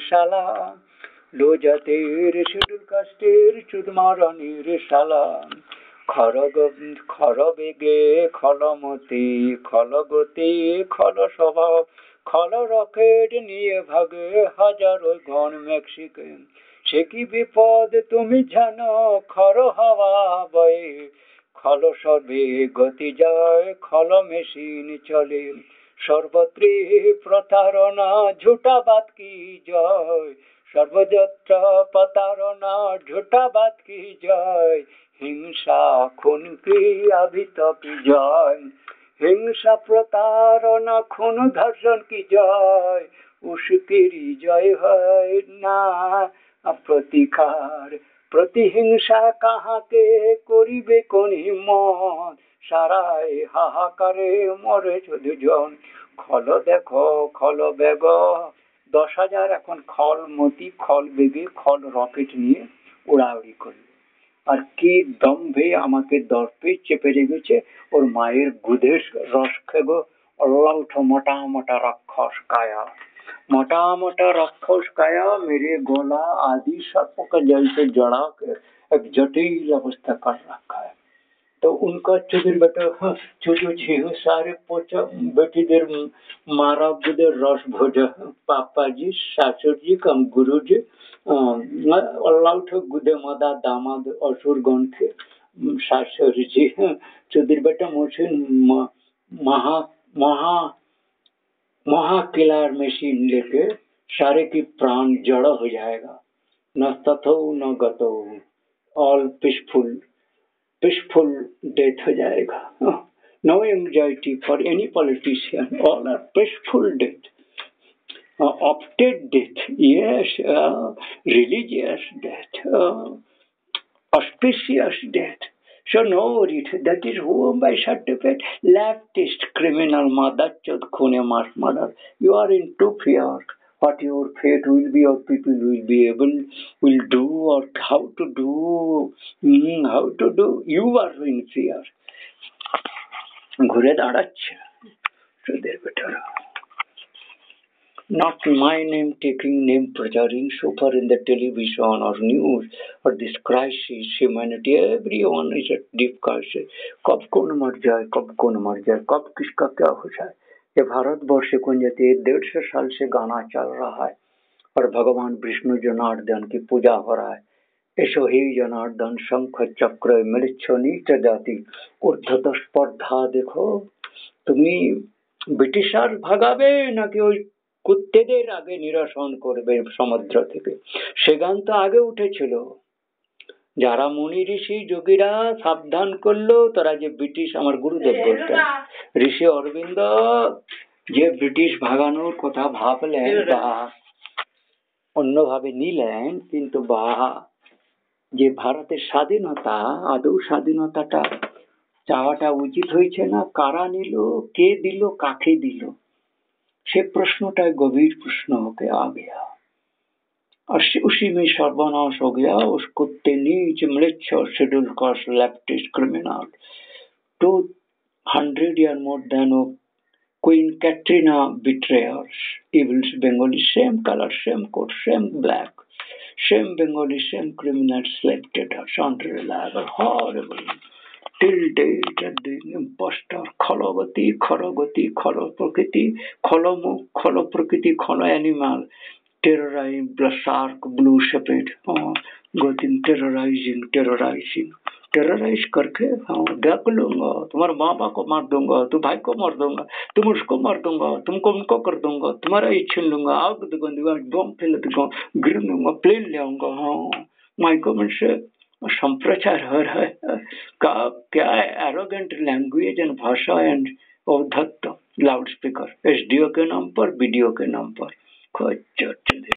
শালা লোজাতের শিডুল কাস্টের চুদমারানির শালা খরগ খরবেগে খলমতি খলগতি খল স্বভাব খল রকেট নিয়ে ভাগে হাজারো গণ মেক্সিকান সে কি বিপদ তুমি জানো খর হাওয়া বয়ে খল সর্বে গতি যায় খল মেশিন চলে সর্বত্রী প্রতারণা ঝুটাবাদ কি জয় সর্বযত্র প্রতারণা ঝুটাবাদ কি জয় হিংসা খুন কি আভিত কি জয় হিংসা প্রতারণা খুন ধর্ষণ কি জয় উস্কিরি জয় হয় না প্রতিকার প্রতিহিংসা কাহাকে করিবে কোন মন সারায় হাহাকারে মরে দুজন খল দেখো খল বেগ 10,000 এখন খলমতি খল বেগে খল রকেট নিয়ে উড়াউড়ি করবে আর কি দম্ভে আমাকে দর্পে চেপে রেখেছে ওর মায়ের গুদের রস খেগো অল্লাউঠ মোটা মোটা রাক্ষস কায়া मोटा मोटा राक्षस काया मेरे गोला आदि सर्प का जल से जड़ा के एक जटिल अवस्था कर रखा है तो उनका चुदिर बेटा चुजो छह सारे पोचा बेटी देर मारा गुदे रस भोज पापा जी सासुर जी कम गुरु जी अल्लाह उठो गुदे मदा दामाद असुर गण के सासुर जी चुदिर बेटा मुझे महा महा महाकिलार मशीन लेके सारे की प्राण जड़ हो जाएगा न तथो न गतो ऑल पीसफुल डेथ हो जाएगा no anxiety for any politician all are peaceful death opted death yes religious death auspicious death. So no it that is whom by certificate leftist criminal mother chod khune mass murder. You are in too fear what your fate will be or people will be able will do or how to do. You are in fear. ঘুরে দাঁড়াচ্ছে সুদের বেটারা not my name taking name pracharing super in the television or news or this crisis humanity everyone is at deep crisis कब कौन मर जाए कब किसका क्या हो जाए ये भारतवर्ष को जैसे 150 साल से गाना चल रहा है और भगवान विष्णु जनार्दन की पूजा हो रहा है ऐसो ही जनार्दन शंख चक्र मृच्छ नीच जाति ঊর্ধ্বত স্পর্ধা देखो তুমি ব্রিটিশার ভাগাবে নাকি ওই কুত্তেদের আগে নিরসন করবে সমুদ্র থেকে সে গান তো আগে উঠেছিল যারা মুনি ঋষি যোগীরা সাবধান করলো তারা যে ব্রিটিশ আমার গুরুদেব বলতেন ঋষি অরবিন্দ যে ব্রিটিশ ভাগানোর কথা ভাবলেন বা অন্যভাবে নিলেন কিন্তু বা যে ভারতের স্বাধীনতা আদৌ স্বাধীনতাটা চাওয়াটা উচিত হয়েছে না কারা নিল কে দিল কাকে দিল से प्रश्नों गंभीर प्रश्न होके आ गया और उसी में सर्वनाश हो गया उस कुत्ते नीच मृच्छ schedule caste leftist criminal 200 years more than of Queen Katrina betrayers evils Bengali same color same coat same black same Bengali same criminal slave traders unreliable horrible till date at the impostor khologati khorogati kholo prakriti kholo prakriti kholo animal terrorizing the shark blue shepherd going terrorize करके ढक लूंगा तुम्हारे माँ बाप को मार दूंगा तुम भाई को मार दूंगा तुम उसको मार दूंगा तुमको उनको कर दूंगा तुम्हारा ही छीन लूंगा आग दूंगा बम फैला दूंगा गिर दूंगा प्लेन ले आऊंगा हाँ माइको में से संप्रचार हो रहा है का क्या एरोगेंट लैंग्वेज एंड भाषा एंड औद्धत्य लाउड स्पीकर एसडीओ के नाम पर बीडीओ के नाम पर